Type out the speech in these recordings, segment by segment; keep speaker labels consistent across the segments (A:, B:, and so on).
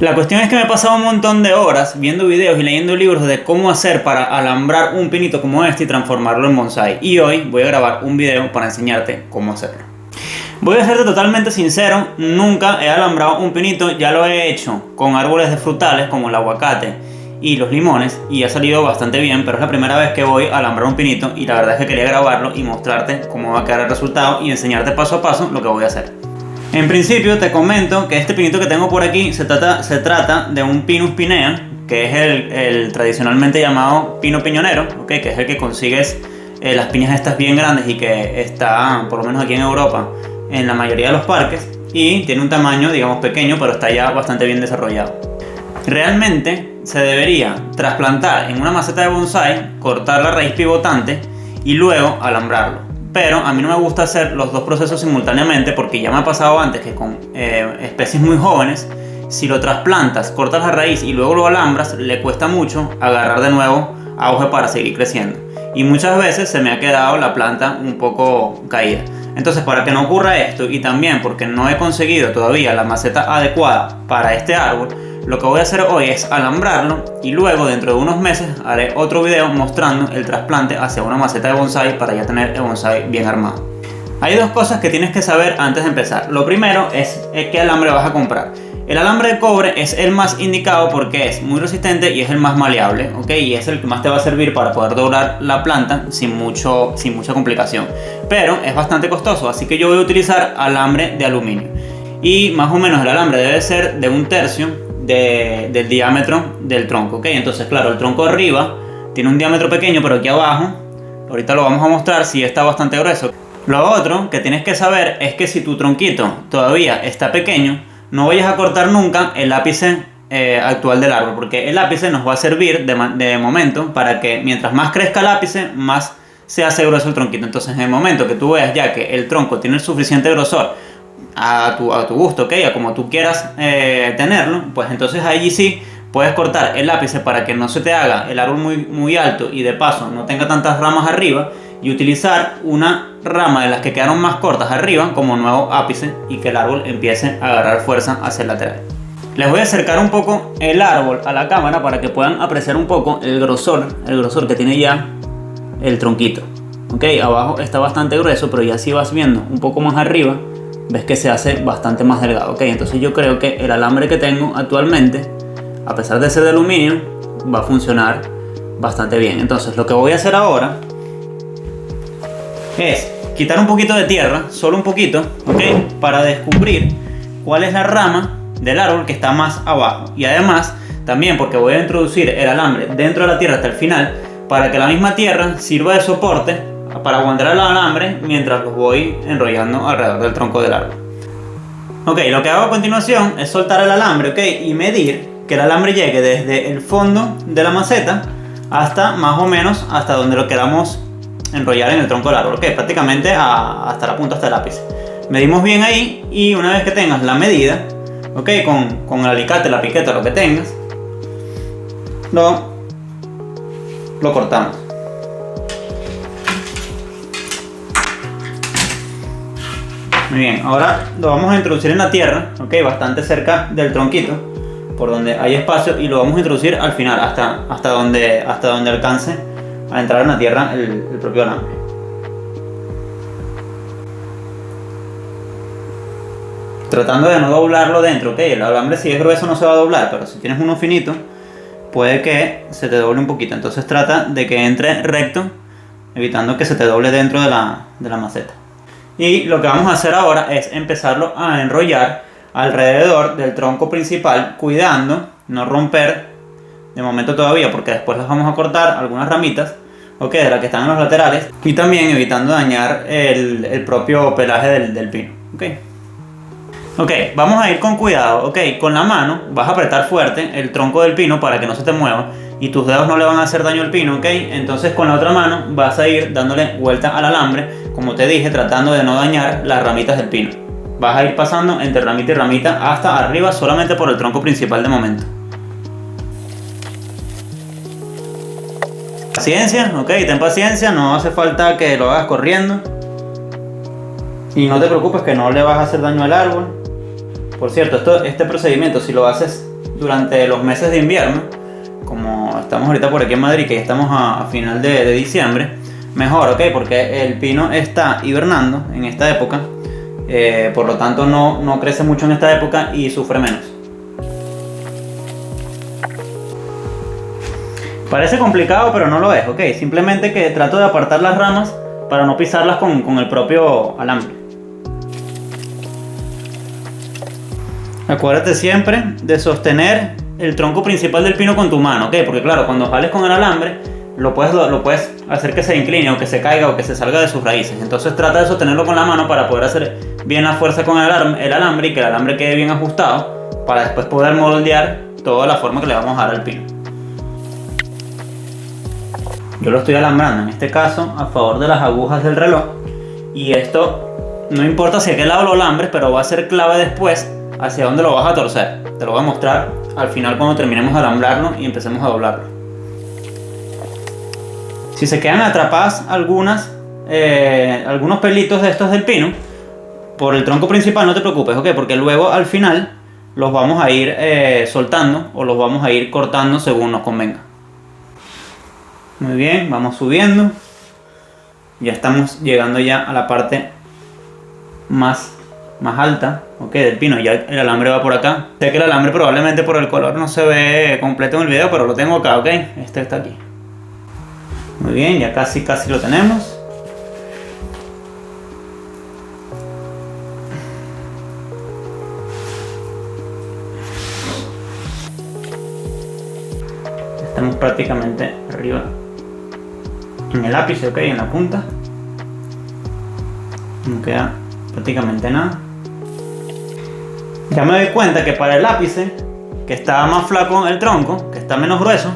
A: La cuestión es que me he pasado un montón de horas viendo videos y leyendo libros de cómo hacer para alambrar un pinito como este y transformarlo en bonsai. Y hoy voy a grabar un video para enseñarte cómo hacerlo. Voy a serte totalmente sincero, nunca he alambrado un pinito, ya lo he hecho con árboles de frutales como el aguacate y los limones y ha salido bastante bien, pero es la primera vez que voy a alambrar un pinito y la verdad es que quería grabarlo y mostrarte cómo va a quedar el resultado y enseñarte paso a paso lo que voy a hacer. En principio te comento que este pinito que tengo por aquí se trata de un Pinus pinea, que es el tradicionalmente llamado pino piñonero, ¿okay? Que es el que consigues las piñas estas bien grandes y que está, por lo menos aquí en Europa, en la mayoría de los parques y tiene un tamaño, digamos, pequeño, pero está ya bastante bien desarrollado. Realmente se debería trasplantar en una maceta de bonsai, cortar la raíz pivotante y luego alambrarlo. Pero a mí no me gusta hacer los dos procesos simultáneamente porque ya me ha pasado antes que con especies muy jóvenes, si lo trasplantas, cortas la raíz y luego lo alambras, le cuesta mucho agarrar de nuevo auge para seguir creciendo. Y muchas veces se me ha quedado la planta un poco caída. Entonces, para que no ocurra esto y también porque no he conseguido todavía la maceta adecuada para este árbol, lo que voy a hacer hoy es alambrarlo y luego dentro de unos meses haré otro video mostrando el trasplante hacia una maceta de bonsai para ya tener el bonsai bien armado. Hay dos cosas que tienes que saber antes de empezar. Lo primero es qué alambre vas a comprar. El alambre de cobre es el más indicado porque es muy resistente y es el más maleable, ¿ok? Y es el que más te va a servir para poder doblar la planta sin mucha complicación. Pero es bastante costoso, así que yo voy a utilizar alambre de aluminio. Y más o menos el alambre debe ser de 1/3 del diámetro del tronco, ¿ok? Entonces, claro, el tronco arriba tiene un diámetro pequeño, pero aquí abajo, ahorita lo vamos a mostrar, sí está bastante grueso. Lo otro que tienes que saber es que si tu tronquito todavía está pequeño, no vayas a cortar nunca el ápice actual del árbol, porque el ápice nos va a servir de momento para que mientras más crezca el ápice, más se hace grueso el tronquito. Entonces, en el momento que tú veas ya que el tronco tiene el suficiente grosor a tu gusto, ¿ok? A como tú quieras tenerlo, pues entonces allí sí puedes cortar el ápice para que no se te haga el árbol muy alto y de paso no tenga tantas ramas arriba y utilizar una rama de las que quedaron más cortas arriba como nuevo ápice y que el árbol empiece a agarrar fuerza hacia el lateral. Les voy a acercar un poco el árbol a la cámara para que puedan apreciar un poco el grosor que tiene ya el tronquito. Ok, abajo está bastante grueso, pero ya si vas viendo un poco más arriba, ves que se hace bastante más delgado. Ok, entonces yo creo que el alambre que tengo actualmente, a pesar de ser de aluminio, va a funcionar bastante bien. Entonces lo que voy a hacer ahora es quitar un poquito de tierra, solo un poquito, ok, para descubrir cuál es la rama del árbol que está más abajo. Y además también porque voy a introducir el alambre dentro de la tierra hasta el final para que la misma tierra sirva de soporte para aguantar el alambre mientras los voy enrollando alrededor del tronco del árbol. Ok, lo que hago a continuación es soltar el alambre, ok, y medir que el alambre llegue desde el fondo de la maceta hasta más o menos hasta donde lo queramos enrollar en el tronco del árbol, ok, prácticamente hasta la punta, hasta el ápice. Medimos bien ahí y una vez que tengas la medida, ok, con el alicate, la piqueta, lo que tengas, lo cortamos. Muy bien, ahora lo vamos a introducir en la tierra, ok, bastante cerca del tronquito, por donde hay espacio, y lo vamos a introducir al final, hasta donde alcance a entrar en la tierra el propio alambre. Tratando de no doblarlo dentro, ok, el alambre si es grueso no se va a doblar, pero si tienes uno finito, puede que se te doble un poquito, entonces trata de que entre recto, evitando que se te doble dentro de la maceta. Y lo que vamos a hacer ahora es empezarlo a enrollar alrededor del tronco principal, cuidando no romper de momento todavía, porque después las vamos a cortar algunas ramitas, ok, de las que están en los laterales, y también evitando dañar el propio pelaje del pino, ok. Ok, vamos a ir con cuidado, ok, con la mano vas a apretar fuerte el tronco del pino para que no se te mueva y tus dedos no le van a hacer daño al pino, ok. Entonces con la otra mano vas a ir dándole vuelta al alambre, como te dije, tratando de no dañar las ramitas del pino. Vas a ir pasando entre ramita y ramita hasta arriba solamente por el tronco principal de momento. Paciencia, ok, ten paciencia, no hace falta que lo hagas corriendo. Y no te preocupes que no le vas a hacer daño al árbol. Por cierto, este procedimiento si lo haces durante los meses de invierno, como estamos ahorita por aquí en Madrid, que ya estamos a final de diciembre, mejor, ¿ok? Porque el pino está hibernando en esta época, por lo tanto no crece mucho en esta época y sufre menos. Parece complicado, pero no lo es, ¿ok? Simplemente que trato de apartar las ramas para no pisarlas con el propio alambre. Acuérdate siempre de sostener el tronco principal del pino con tu mano, ¿ok? Porque claro, cuando jales con el alambre, lo puedes hacer que se incline o que se caiga o que se salga de sus raíces. Entonces trata de sostenerlo con la mano para poder hacer bien la fuerza con el alambre y que el alambre quede bien ajustado para después poder moldear toda la forma que le vamos a dar al pino. Yo lo estoy alambrando en este caso a favor de las agujas del reloj, y esto no importa hacia qué lado lo alambres, pero va a ser clave después hacia dónde lo vas a torcer. Te lo voy a mostrar al final cuando terminemos de alambrarlo y empecemos a doblarlo. Si se quedan atrapadas algunos pelitos de estos del pino por el tronco principal, no te preocupes, ¿ok? Porque luego al final los vamos a ir soltando o los vamos a ir cortando según nos convenga. Muy bien, vamos subiendo. Ya estamos llegando ya a la parte más alta, ok, del pino. Ya el alambre va por acá. Sé que el alambre probablemente por el color no se ve completo en el video, pero lo tengo acá, ok. Este está aquí. Muy bien, ya casi lo tenemos. Estamos prácticamente arriba en el ápice, ok, en la punta. No queda prácticamente nada. Ya me doy cuenta que para el ápice, que está más flaco el tronco, que está menos grueso,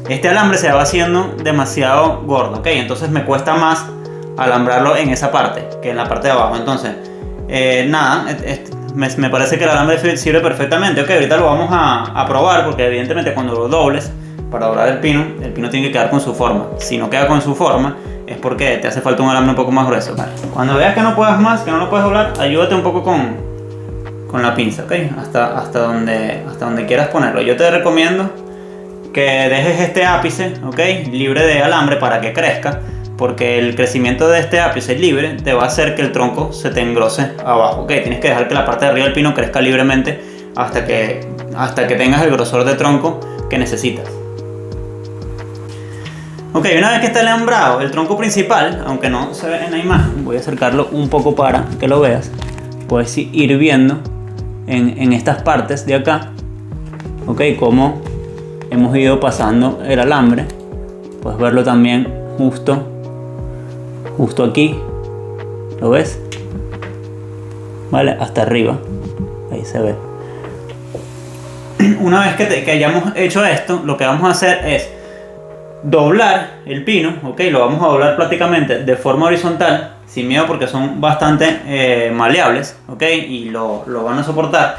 A: este alambre se va haciendo demasiado gordo, ok. Entonces me cuesta más alambrarlo en esa parte que en la parte de abajo. Entonces, me parece que el alambre sirve perfectamente, ok. Ahorita lo vamos a probar, porque evidentemente cuando lo dobles para doblar el pino tiene que quedar con su forma. Si no queda con su forma, es porque te hace falta un alambre un poco más grueso. Vale. Cuando veas que no puedas más, que no lo puedes doblar, ayúdate un poco con la pinza, ¿ok? Hasta donde quieras ponerlo. Yo te recomiendo que dejes este ápice, ¿ok? Libre de alambre para que crezca, porque el crecimiento de este ápice libre te va a hacer que el tronco se te engrose abajo, ¿ok? Tienes que dejar que la parte de arriba del pino crezca libremente hasta que tengas el grosor de tronco que necesitas. Ok, una vez que está alambrado el tronco principal, aunque no se ve en la imagen, voy a acercarlo un poco para que lo veas. Puedes ir viendo en estas partes de acá, ok, cómo hemos ido pasando el alambre. Puedes verlo también justo aquí, ¿lo ves? Vale, hasta arriba, ahí se ve. Una vez que hayamos hecho esto, lo que vamos a hacer es doblar el pino, ok, lo vamos a doblar prácticamente de forma horizontal, sin miedo, porque son bastante maleables, ok, y lo van a soportar,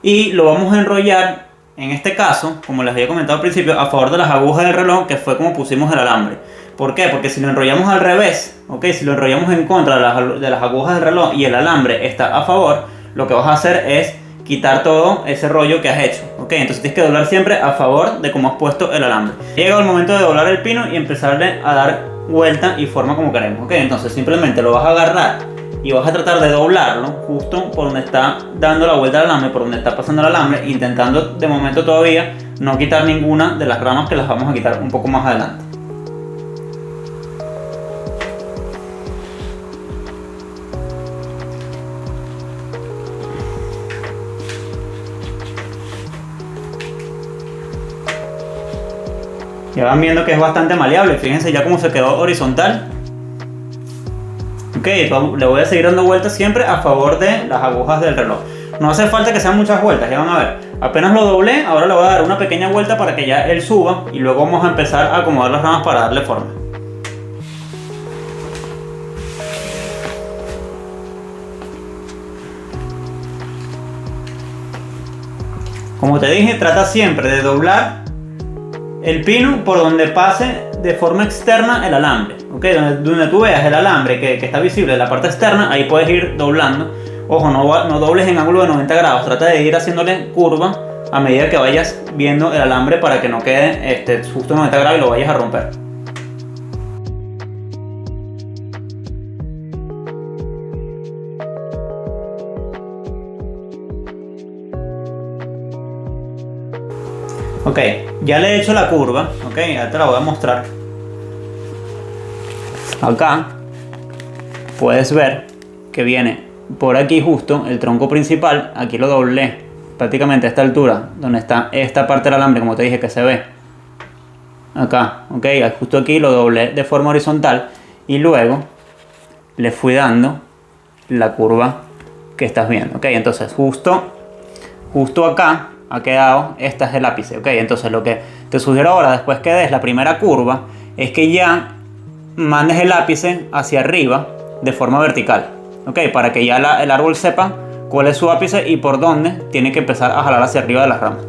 A: y lo vamos a enrollar, en este caso, como les había comentado al principio, a favor de las agujas del reloj, que fue como pusimos el alambre. ¿Por qué? Porque si lo enrollamos al revés, ok, si lo enrollamos en contra de las agujas del reloj y el alambre está a favor, lo que vas a hacer es quitar todo ese rollo que has hecho, ok. Entonces tienes que doblar siempre a favor de cómo has puesto el alambre. Llega el momento de doblar el pino y empezarle a dar vuelta y forma como queremos, ok. Entonces simplemente lo vas a agarrar y vas a tratar de doblarlo justo por donde está dando la vuelta al alambre, por donde está pasando el alambre, intentando de momento todavía no quitar ninguna de las ramas, que las vamos a quitar un poco más adelante. Ya van viendo que es bastante maleable, fíjense ya cómo se quedó horizontal. Ok, le voy a seguir dando vueltas siempre a favor de las agujas del reloj. No hace falta que sean muchas vueltas, ya van a ver. Apenas lo doblé, ahora le voy a dar una pequeña vuelta para que ya él suba, y luego vamos a empezar a acomodar las ramas para darle forma. Como te dije, trata siempre de doblar el pino por donde pase de forma externa el alambre, ¿ok? Donde tú veas el alambre que está visible en la parte externa, ahí puedes ir doblando. Ojo, no dobles en ángulo de 90 grados, trata de ir haciéndole curva a medida que vayas viendo el alambre para que no quede justo en 90 grados y lo vayas a romper. Ok, ya le he hecho la curva, ok, ya te la voy a mostrar. Acá puedes ver que viene por aquí justo el tronco principal, aquí lo doblé prácticamente a esta altura, donde está esta parte del alambre, como te dije que se ve. Acá, ok, justo aquí lo doblé de forma horizontal y luego le fui dando la curva que estás viendo, ok, entonces justo acá ha quedado, este es el ápice, ok, entonces lo que te sugiero ahora, después que des la primera curva, es que ya mandes el ápice hacia arriba de forma vertical, ok, para que ya el árbol sepa cuál es su ápice y por dónde tiene que empezar a jalar hacia arriba de las ramas.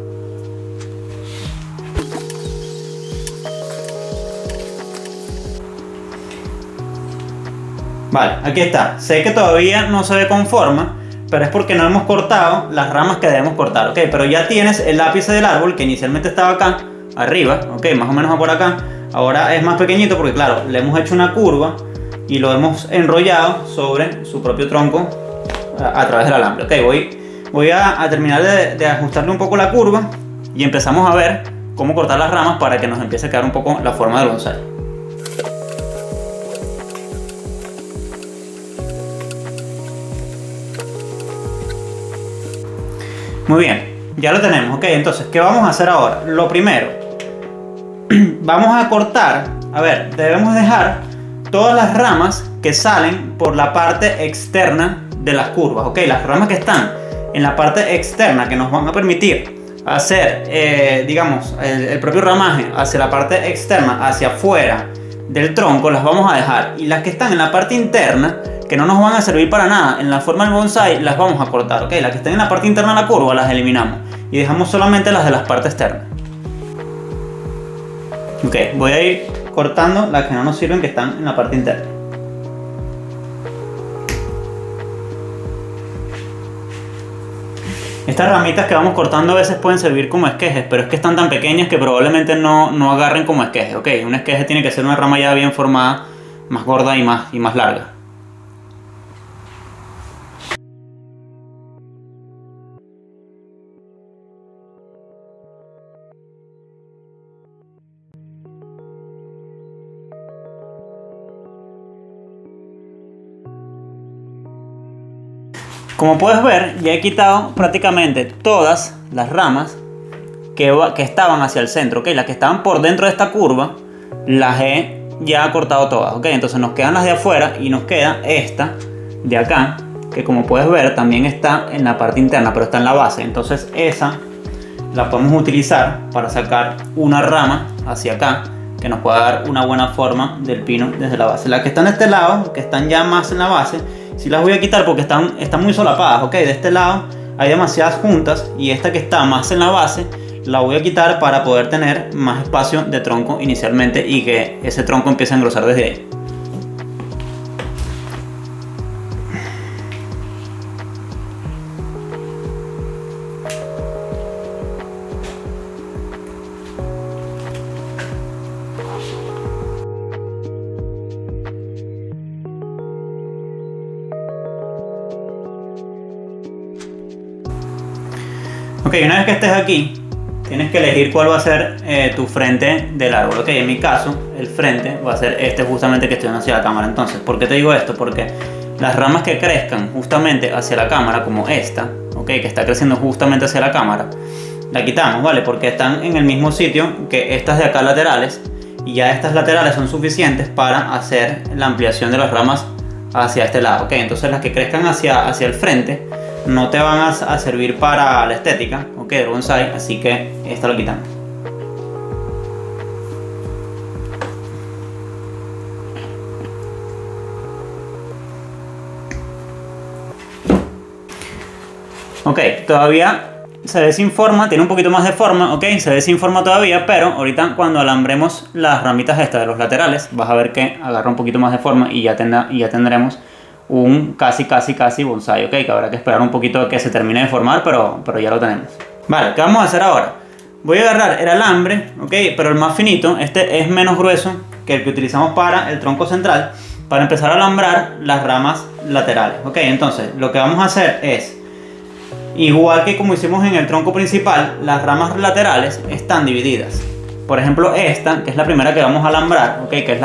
A: Vale, aquí está, sé que todavía no se ve con forma, pero es porque no hemos cortado las ramas que debemos cortar, ok, pero ya tienes el ápice del árbol que inicialmente estaba acá, arriba, ok, más o menos por acá, ahora es más pequeñito porque claro, le hemos hecho una curva y lo hemos enrollado sobre su propio tronco a través del alambre, ok, voy a terminar de ajustarle un poco la curva y empezamos a ver cómo cortar las ramas para que nos empiece a quedar un poco la forma del bonsái. Muy bien, ya lo tenemos, ok, entonces, ¿qué vamos a hacer ahora? Lo primero, vamos a cortar, a ver, debemos dejar todas las ramas que salen por la parte externa de las curvas, ok, las ramas que están en la parte externa que nos van a permitir hacer, digamos, el propio ramaje hacia la parte externa, hacia afuera del tronco, las vamos a dejar, y las que están en la parte interna, que no nos van a servir para nada en la forma del bonsái, las vamos a cortar, ok, las que están en la parte interna de la curva las eliminamos y dejamos solamente las de las partes externas. Ok, voy a ir cortando las que no nos sirven que están en la parte interna. Estas ramitas que vamos cortando a veces pueden servir como esquejes, pero es que están tan pequeñas que probablemente no agarren como esqueje, ok, un esqueje tiene que ser una rama ya bien formada, más gorda y más larga. Como puedes ver, ya he quitado prácticamente todas las ramas que estaban hacia el centro, ¿ok? Las que estaban por dentro de esta curva, las he ya cortado todas, ¿ok? Entonces nos quedan las de afuera y nos queda esta de acá, que como puedes ver también está en la parte interna, pero está en la base. Entonces esa la podemos utilizar para sacar una rama hacia acá, que nos pueda dar una buena forma del pino desde la base. Las que están de este lado, que están ya más en la base, sí las voy a quitar porque están muy solapadas, ok, de este lado hay demasiadas juntas y esta que está más en la base la voy a quitar para poder tener más espacio de tronco inicialmente y que ese tronco empiece a engrosar desde ahí. Ok, una vez que estés aquí, tienes que elegir cuál va a ser tu frente del árbol. Ok, en mi caso, el frente va a ser este justamente que estoy viendo hacia la cámara. Entonces, ¿por qué te digo esto? Porque las ramas que crezcan justamente hacia la cámara, como esta, ok, que está creciendo justamente hacia la cámara, la quitamos, ¿vale? Porque están en el mismo sitio que estas de acá laterales, y ya estas laterales son suficientes para hacer la ampliación de las ramas hacia este lado. Ok, entonces las que crezcan hacia el frente no te van a servir para la estética, ok, del bonsái, así que esta lo quitamos. Ok, todavía se ve sin forma, tiene un poquito más de forma, ok, se ve sin forma todavía, pero ahorita cuando alambremos las ramitas estas de los laterales, vas a ver que agarra un poquito más de forma y ya tendremos un casi bonsái, ok, que habrá que esperar un poquito a que se termine de formar, pero ya lo tenemos. Vale, ¿qué vamos a hacer ahora? Voy a agarrar el alambre, ¿ok? Pero el más finito, este es menos grueso que el que utilizamos para el tronco central, para empezar a alambrar las ramas laterales, ¿ok? Entonces, lo que vamos a hacer es, igual que como hicimos en el tronco principal, las ramas laterales están divididas. Por ejemplo, esta, que es la primera que vamos a alambrar, ¿ok? Que es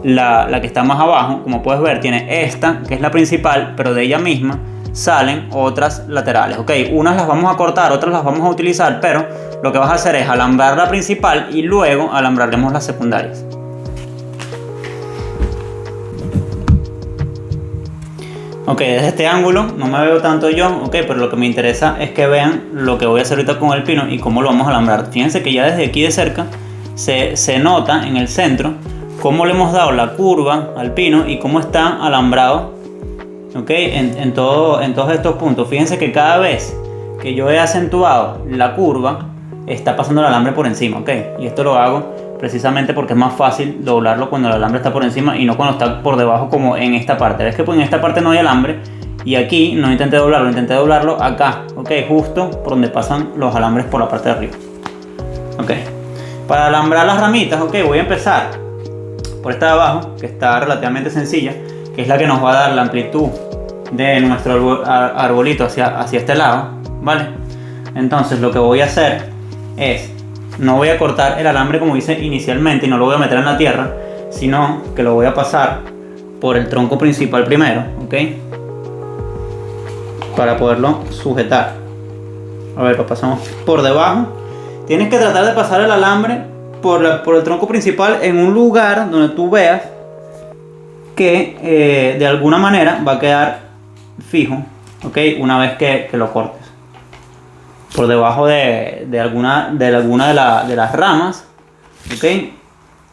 A: la que está más abajo, como puedes ver, tiene esta, que es la principal, pero de ella misma salen otras laterales, ok. Unas las vamos a cortar, otras las vamos a utilizar, pero lo que vas a hacer es alambrar la principal y luego alambraremos las secundarias. Ok, desde este ángulo no me veo tanto yo, ok, pero lo que me interesa es que vean lo que voy a hacer ahorita con el pino y cómo lo vamos a alambrar. Fíjense que ya desde aquí de cerca se nota en el centro cómo le hemos dado la curva al pino y cómo está alambrado, ok, en todos estos puntos. Fíjense que cada vez que yo he acentuado la curva, está pasando el alambre por encima, ok. Y esto lo hago precisamente porque es más fácil doblarlo cuando el alambre está por encima y no cuando está por debajo, como en esta parte. Ves que pues en esta parte no hay alambre y aquí no intenté doblarlo acá, ok, justo por donde pasan los alambres por la parte de arriba, ok. Para alambrar las ramitas, ok, voy a empezar por esta de abajo, que está relativamente sencilla, que es la que nos va a dar la amplitud de nuestro arbolito hacia este lado, ¿vale? Entonces lo que voy a hacer es, no voy a cortar el alambre como hice inicialmente y no lo voy a meter en la tierra, sino que lo voy a pasar por el tronco principal primero, ¿ok? Para poderlo sujetar. A ver, lo pasamos por debajo. Tienes que tratar de pasar el alambre por el tronco principal en un lugar donde tú veas que de alguna manera va a quedar fijo, ¿ok? Una vez que lo cortes. Por debajo de alguna de las ramas, ok,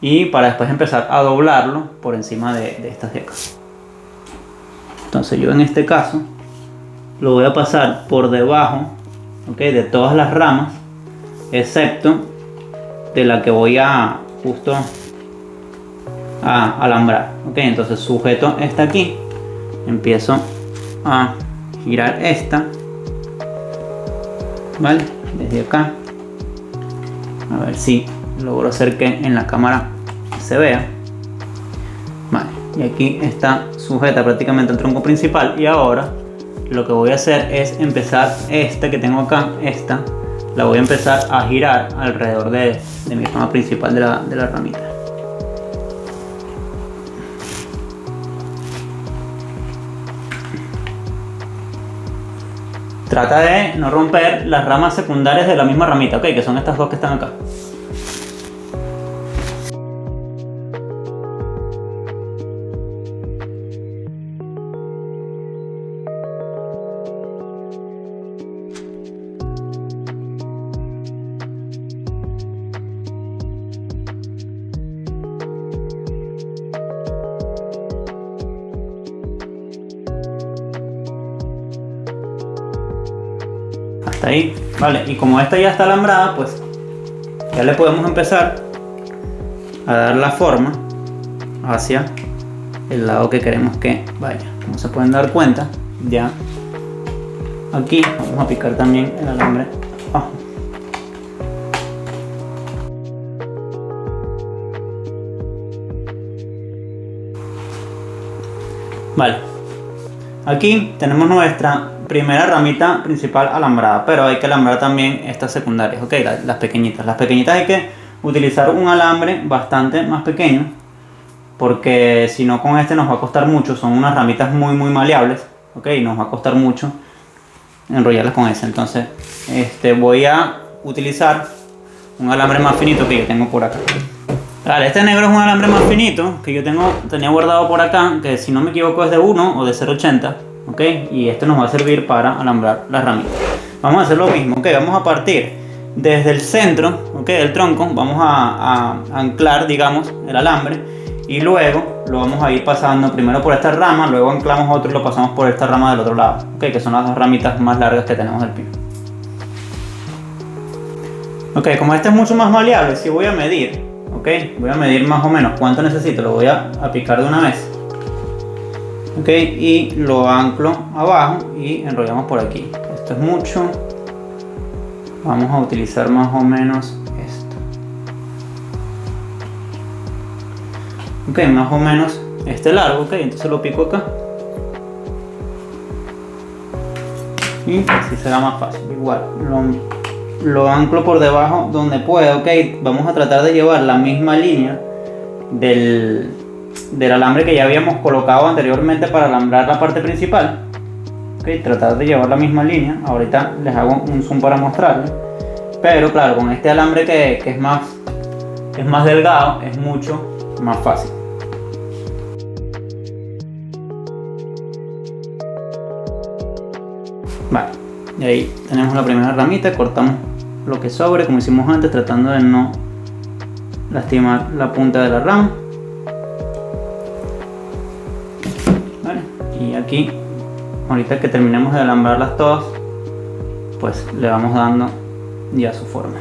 A: y para después empezar a doblarlo por encima de estas de acá. Entonces yo en este caso lo voy a pasar por debajo, ok, de todas las ramas, excepto de la que voy a justo a alambrar, ok. Entonces sujeto esta aquí, empiezo a girar esta, ¿vale? Desde acá, a ver si logro hacer que en la cámara se vea, vale, y aquí está sujeta prácticamente al tronco principal. Y ahora lo que voy a hacer es empezar esta que tengo acá, esta la voy a empezar a girar alrededor de mi rama principal de la ramita. Trata de no romper las ramas secundarias de la misma ramita, ok, que son estas dos que están acá. Hasta ahí, vale, y como esta ya está alambrada, pues ya le podemos empezar a dar la forma hacia el lado que queremos que vaya. Como se pueden dar cuenta, ya aquí vamos a picar también el alambre abajo. Vale, aquí tenemos nuestra primera ramita principal alambrada, pero hay que alambrar también estas secundarias, ok, las pequeñitas. Las pequeñitas hay que utilizar un alambre bastante más pequeño, porque si no con este nos va a costar mucho. Son unas ramitas muy maleables, ok, y nos va a costar mucho enrollarlas con ese. Entonces voy a utilizar un alambre más finito que yo tengo por acá. Vale, este negro es un alambre más finito que yo tenía guardado por acá, que si no me equivoco es de 1 o de 0,80, ok, y esto nos va a servir para alambrar las ramitas. Vamos a hacer lo mismo, ok, vamos a partir desde el centro, ok, del tronco, vamos a anclar, digamos, el alambre, y luego lo vamos a ir pasando primero por esta rama, luego anclamos otro y lo pasamos por esta rama del otro lado, ok, que son las dos ramitas más largas que tenemos del pino. Ok, como este es mucho más maleable, sí voy a medir, ok, voy a medir más o menos cuánto necesito, lo voy a picar de una vez. Ok, y lo anclo abajo y enrollamos por aquí. Esto es mucho, vamos a utilizar más o menos esto. Ok, más o menos este largo, ok, entonces lo pico acá. Y así será más fácil. Igual, lo anclo por debajo donde pueda, ok. Vamos a tratar de llevar la misma línea del alambre que ya habíamos colocado anteriormente para alambrar la parte principal. Ok, tratar de llevar la misma línea. Ahorita les hago un zoom para mostrarles. Pero claro, con este alambre que es más delgado, es mucho más fácil. Vale, y ahí tenemos la primera ramita, cortamos lo que sobre como hicimos antes, tratando de no lastimar la punta de la rama. Vale, y aquí, ahorita que terminemos de alambrarlas todas, pues le vamos dando ya su forma.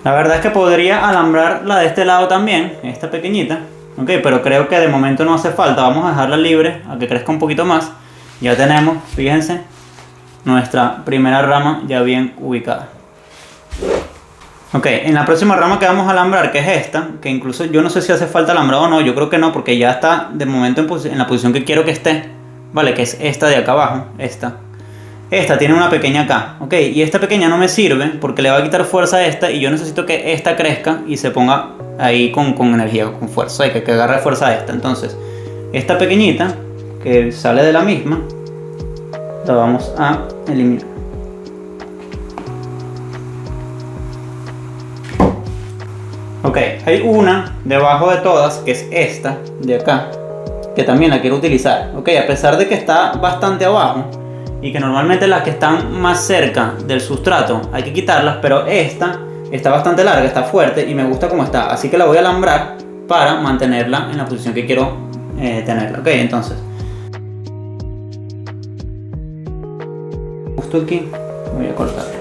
A: La verdad es que podría alambrar la de este lado también, esta pequeñita. Ok, pero creo que de momento no hace falta. Vamos a dejarla libre a que crezca un poquito más. Ya tenemos, fíjense, nuestra primera rama ya bien ubicada. Ok, en la próxima rama que vamos a alambrar, que es esta, que incluso yo no sé si hace falta alambrado o no, yo creo que no, porque ya está de momento en la posición que quiero que esté, vale, que es esta de acá abajo, esta. Esta tiene una pequeña acá, ok, y esta pequeña no me sirve porque le va a quitar fuerza a esta y yo necesito que esta crezca y se ponga ahí con energía, con fuerza, que agarre fuerza a esta. Entonces, esta pequeñita que sale de la misma, la vamos a eliminar. Ok, hay una debajo de todas, que es esta de acá, que también la quiero utilizar. Ok, a pesar de que está bastante abajo y que normalmente las que están más cerca del sustrato hay que quitarlas, pero esta está bastante larga, está fuerte y me gusta como está, así que la voy a alambrar para mantenerla en la posición que quiero tenerla. Ok, entonces justo aquí voy a cortarla.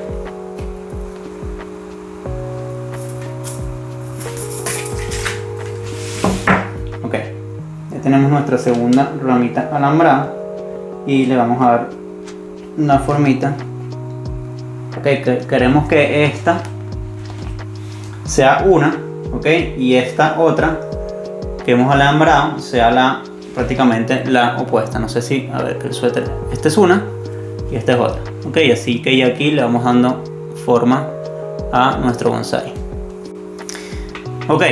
A: Ok, ya tenemos nuestra segunda ramita alambrada y le vamos a dar una formita. Ok, queremos que esta sea una, ok, y esta otra que hemos alambrado sea prácticamente la opuesta. No sé si, a ver, que el suéter, esta es una y esta es otra, ok, así que ya aquí le vamos dando forma a nuestro bonsai. Ok,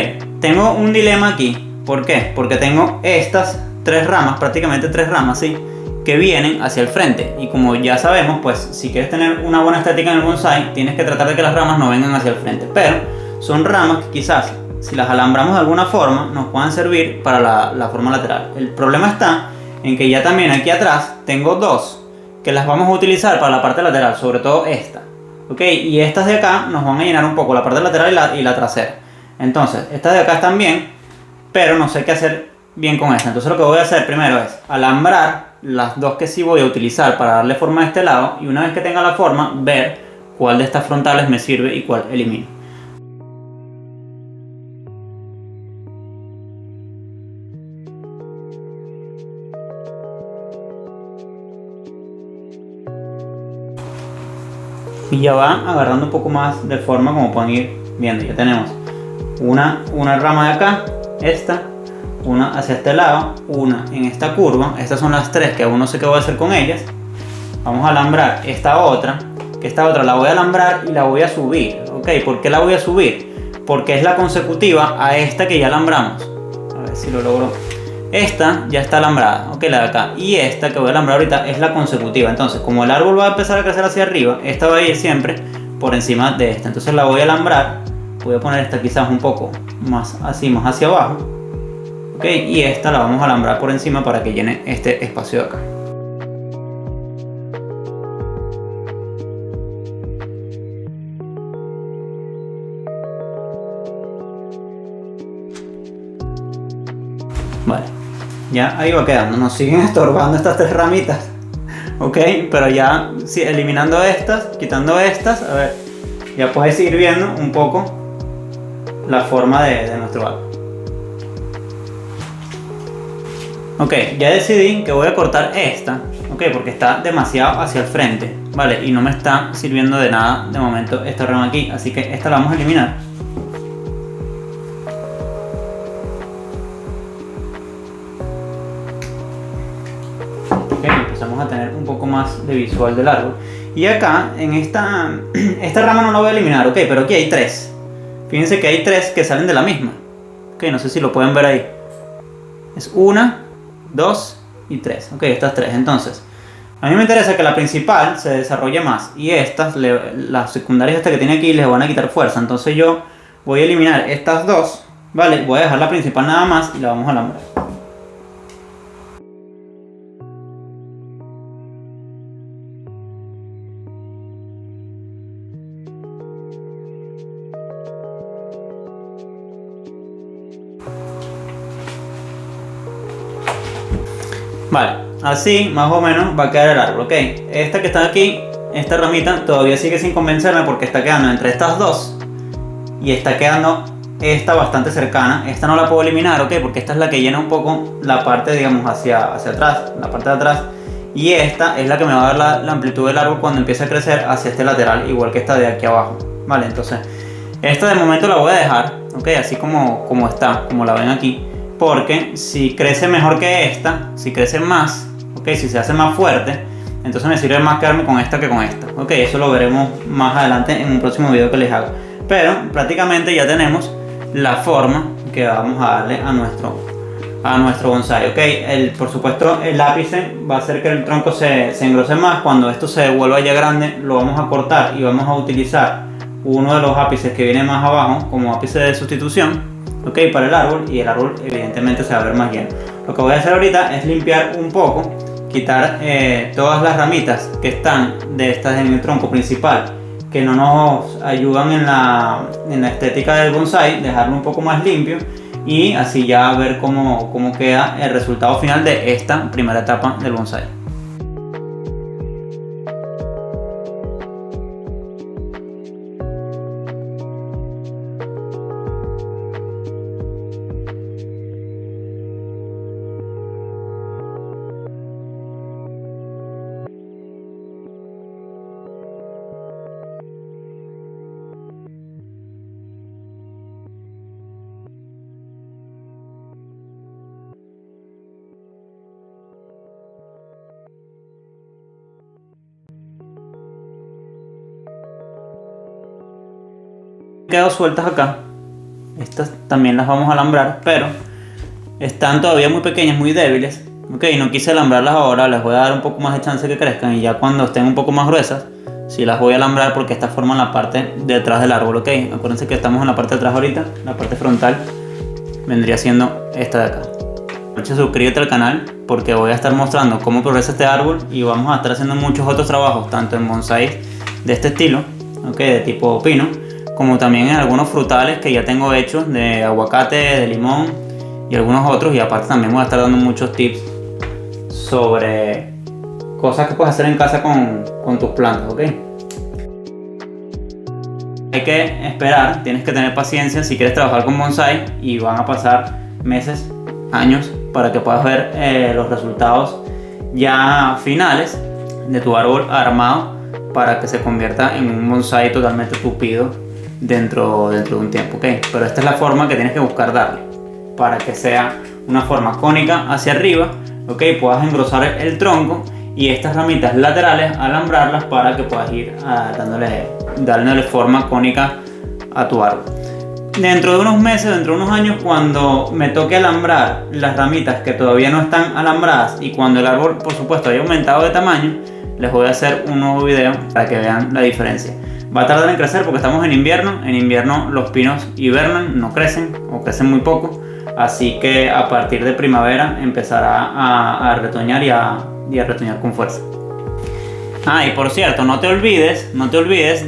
A: tengo un dilema aquí. ¿Por qué? Porque tengo estas tres ramas, prácticamente tres ramas, ¿sí?, que vienen hacia el frente, y como ya sabemos, pues si quieres tener una buena estética en el bonsai tienes que tratar de que las ramas no vengan hacia el frente, pero son ramas que quizás si las alambramos de alguna forma nos puedan servir para la forma lateral. El problema está en que ya también aquí atrás tengo dos que las vamos a utilizar para la parte lateral, sobre todo esta, ok, y estas de acá nos van a llenar un poco la parte lateral y la trasera. Entonces estas de acá están bien, pero no sé qué hacer bien con esta. Entonces lo que voy a hacer primero es alambrar las dos que sí voy a utilizar para darle forma a este lado, y una vez que tenga la forma, ver cuál de estas frontales me sirve y cuál elimino. Y ya va agarrando un poco más de forma, como pueden ir viendo. Ya tenemos una rama de acá, esta, una hacia este lado, una en esta curva. Estas son las tres que aún no sé qué voy a hacer con ellas. Vamos a alambrar esta otra, que esta otra la voy a alambrar y la voy a subir. Ok, ¿por qué la voy a subir? Porque es la consecutiva a esta que ya alambramos. A ver si lo logro. Esta ya está alambrada, ok, la de acá, y esta que voy a alambrar ahorita es la consecutiva. Entonces, como el árbol va a empezar a crecer hacia arriba, esta va a ir siempre por encima de esta. Entonces la voy a alambrar, voy a poner esta quizás un poco más así, más hacia abajo, ok, y esta la vamos a alambrar por encima para que llene este espacio de acá. Vale, ya ahí va quedando. Nos siguen estorbando estas tres ramitas, ok, pero ya sí, eliminando estas, quitando estas, a ver, ya puedes ir viendo un poco la forma de nuestro árbol. Ok, ya decidí que voy a cortar esta, ok, ok, porque está demasiado hacia el frente, vale, y no me está sirviendo de nada de momento esta rama aquí, así que esta la vamos a eliminar. Ok, empezamos a tener un poco más de visual del árbol. Y acá, en esta rama no la voy a eliminar, ok, pero aquí hay tres. Fíjense que hay tres que salen de la misma. Ok, no sé si lo pueden ver ahí. Es 1, 2 y 3. Ok, estas tres. Entonces, a mí me interesa que la principal se desarrolle más. Y estas, las secundarias estas que tiene aquí, les van a quitar fuerza. Entonces yo voy a eliminar estas dos. Vale, voy a dejar la principal nada más y la vamos a alambrar. Vale, así más o menos va a quedar el árbol, ok. Esta que está aquí, esta ramita, todavía sigue sin convencerme porque está quedando entre estas dos. Y está quedando esta bastante cercana. Esta no la puedo eliminar, ok, porque esta es la que llena un poco la parte, digamos, hacia atrás, la parte de atrás. Y esta es la que me va a dar la amplitud del árbol cuando empiece a crecer hacia este lateral, igual que esta de aquí abajo. Vale, entonces, esta de momento la voy a dejar, ok, así como está, como la ven aquí. Porque si crece mejor que esta, si crece más, okay, si se hace más fuerte, entonces me sirve más quedarme con esta que con esta. Ok, eso lo veremos más adelante en un próximo video que les hago. Pero prácticamente ya tenemos la forma que vamos a darle a nuestro bonsai. Ok, por supuesto el ápice va a hacer que el tronco se engrose más. Cuando esto se vuelva ya grande, lo vamos a cortar y vamos a utilizar uno de los ápices que viene más abajo como ápice de sustitución. Ok, para el árbol, y el árbol evidentemente se va a ver más lleno. Lo que voy a hacer ahorita es limpiar un poco, quitar todas las ramitas que están de estas en el tronco principal que no nos ayudan en la estética del bonsai, dejarlo un poco más limpio y así ya ver cómo queda el resultado final de esta primera etapa del bonsai. Quedado sueltas acá, estas también las vamos a alambrar, pero están todavía muy pequeñas, muy débiles. Ok, no quise alambrarlas ahora, les voy a dar un poco más de chance que crezcan y ya cuando estén un poco más gruesas, sí las voy a alambrar porque estas forman la parte de atrás del árbol. Ok, acuérdense que estamos en la parte de atrás ahorita, la parte frontal vendría siendo esta de acá. Suscríbete al canal porque voy a estar mostrando cómo progresa este árbol y vamos a estar haciendo muchos otros trabajos, tanto en bonsai de este estilo, ok, de tipo pino, como también en algunos frutales que ya tengo hechos de aguacate, de limón y algunos otros. Y aparte también voy a estar dando muchos tips sobre cosas que puedes hacer en casa con tus plantas, ¿ok? Hay que esperar, tienes que tener paciencia si quieres trabajar con bonsai y van a pasar meses, años para que puedas ver los resultados ya finales de tu árbol armado para que se convierta en un bonsai totalmente tupido dentro de un tiempo, ¿ok? Pero esta es la forma que tienes que buscar darle para que sea una forma cónica hacia arriba, ¿ok? Puedas engrosar el tronco y estas ramitas laterales alambrarlas para que puedas ir dándole forma cónica a tu árbol. Dentro de unos meses, dentro de unos años, cuando me toque alambrar las ramitas que todavía no están alambradas y cuando el árbol por supuesto haya aumentado de tamaño, les voy a hacer un nuevo video para que vean la diferencia. Va a tardar en crecer porque estamos en invierno los pinos hibernan, no crecen o crecen muy poco, así que a partir de primavera empezará a retoñar y a retoñar con fuerza. Ah, y por cierto, no te olvides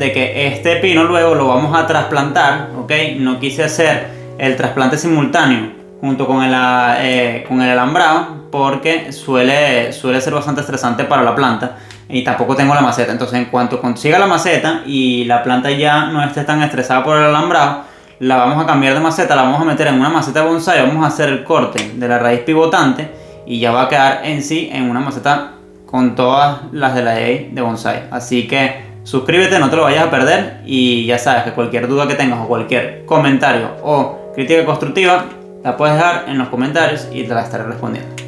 A: de que este pino luego lo vamos a trasplantar, ¿ok? No quise hacer el trasplante simultáneo junto con el alambrado porque suele ser bastante estresante para la planta. Y tampoco tengo la maceta, entonces en cuanto consiga la maceta y la planta ya no esté tan estresada por el alambrado, la vamos a cambiar de maceta, la vamos a meter en una maceta bonsai, vamos a hacer el corte de la raíz pivotante y ya va a quedar en sí en una maceta con todas las de la ley de bonsai. Así que suscríbete, no te lo vayas a perder, y ya sabes que cualquier duda que tengas o cualquier comentario o crítica constructiva la puedes dejar en los comentarios y te la estaré respondiendo.